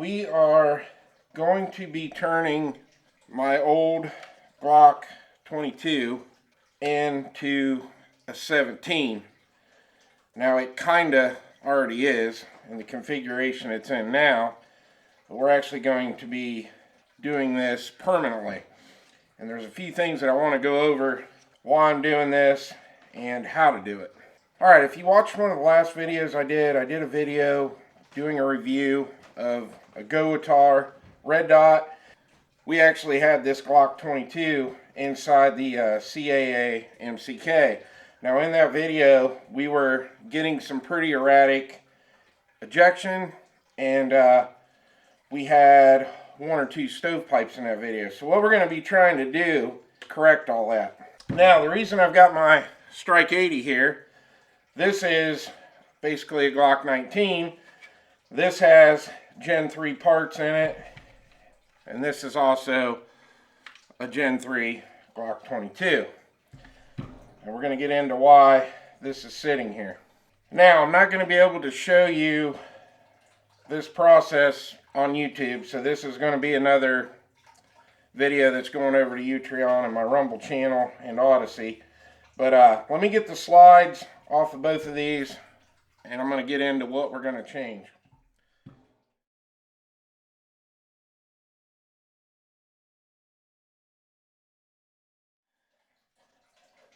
we are going to be turning my old Glock 22 into a 17. Now it kinda already is in the configuration it's in now, but we're actually going to be doing this permanently. And there's a few things that I want to go over why I'm doing this and how to do it. Alright, if you watched one of the last videos I did a video doing a review of a Goatar red dot. We actually had this Glock 22 inside the CAA MCK. Now in that video we were getting some pretty erratic ejection, and we had one or two stovepipes in that video. So what we're going to be trying to do is correct all that. Now the reason I've got my Strike 80 here, this is basically a Glock 19. This has Gen 3 parts in it, and this is also a Gen 3 Glock 22. And we're going to get into why this is sitting here. Now, I'm not going to be able to show you this process on YouTube, so this is going to be another video that's going over to Utreon and my Rumble channel and Odyssey. But let me get the slides off of both of these, and I'm going to get into what we're going to change.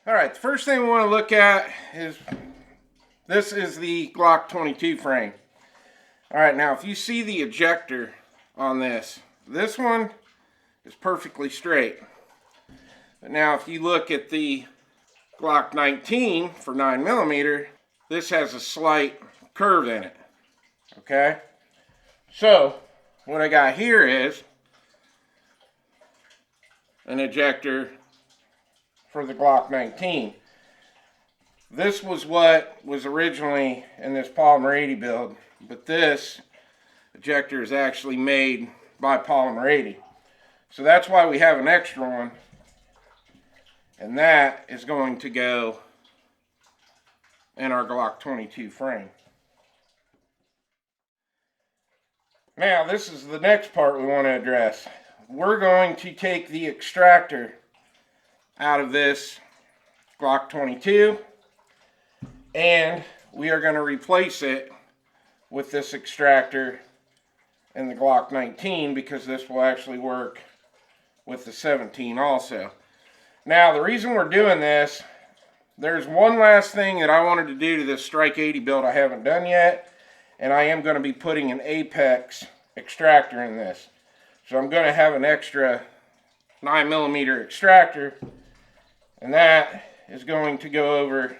Alright, the first thing we want to look at is, this is the Glock 22 frame. Alright, now if you see the ejector on this one is perfectly straight. But now if you look at the Glock 19 for 9mm, this has a slight curve in it. Okay? So, what I got here is an ejector for the Glock 19. This was what was originally in this Polymer 80 build, but this ejector is actually made by Polymer 80. So that's why we have an extra one, and that is going to go in our Glock 22 frame. Now this is the next part we want to address. We're going to take the extractor out of this Glock 22, and we are going to replace it with this extractor in the Glock 19, because this will actually work with the 17 also. Now the reason we're doing this, there's one last thing that I wanted to do to this Strike 80 build I haven't done yet, and I am going to be putting an Apex extractor in this. So I'm going to have an extra 9mm extractor, and that is going to go over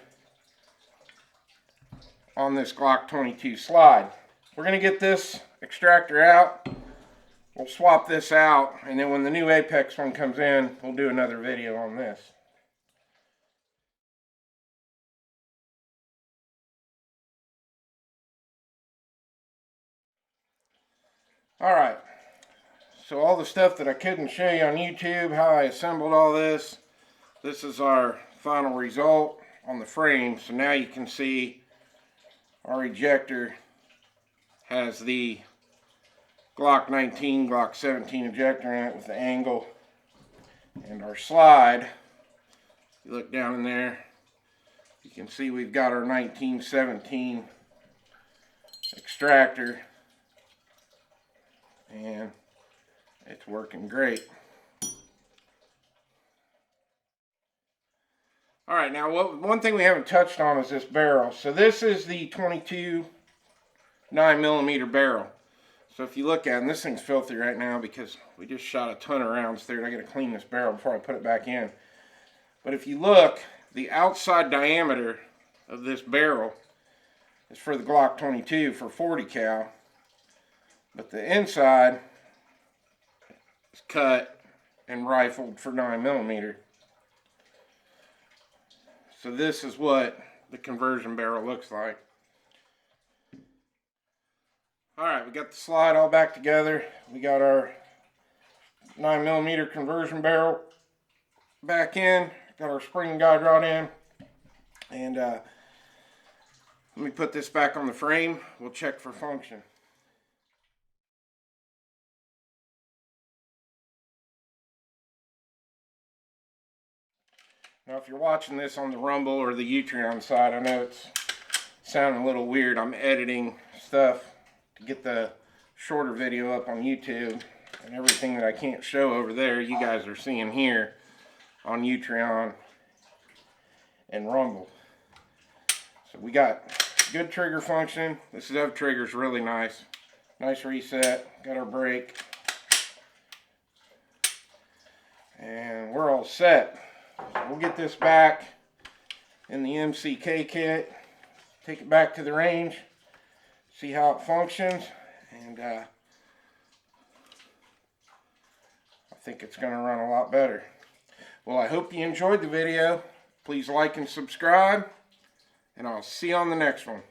on this Glock 22 slide. We're going to get this extractor out. We'll swap this out, and then when the new Apex one comes in, we'll do another video on this. Alright, so all the stuff that I couldn't show you on YouTube, how I assembled all this, this is our final result on the frame. So now you can see our ejector has the Glock 19, Glock 17 ejector in it with the angle. And our slide, if you look down in there, you can see we've got our 1917 extractor, and it's working great. Alright, now one thing we haven't touched on is this barrel. So this is the 22 9mm barrel. So if you look at it, and this thing's filthy right now because we just shot a ton of rounds through it. I got to clean this barrel before I put it back in. But if you look, the outside diameter of this barrel is for the Glock 22 for 40 cal. But the inside is cut and rifled for 9mm. So this is what the conversion barrel looks like. Alright, we got the slide all back together. We got our 9mm conversion barrel back in. Got our spring guide rod in. And let me put this back on the frame. We'll check for function. Now if you're watching this on the Rumble or the Utreon side, I know it's sounding a little weird. I'm editing stuff to get the shorter video up on YouTube, and everything that I can't show over there, you guys are seeing here on Utreon and Rumble. So we got good trigger function. The ZEV trigger's really nice. Nice reset. Got our brake. And we're all set. So we'll get this back in the MCK kit. Take it back to the range. See how it functions. And I think it's going to run a lot better. Well, I hope you enjoyed the video. Please like and subscribe. And I'll see you on the next one.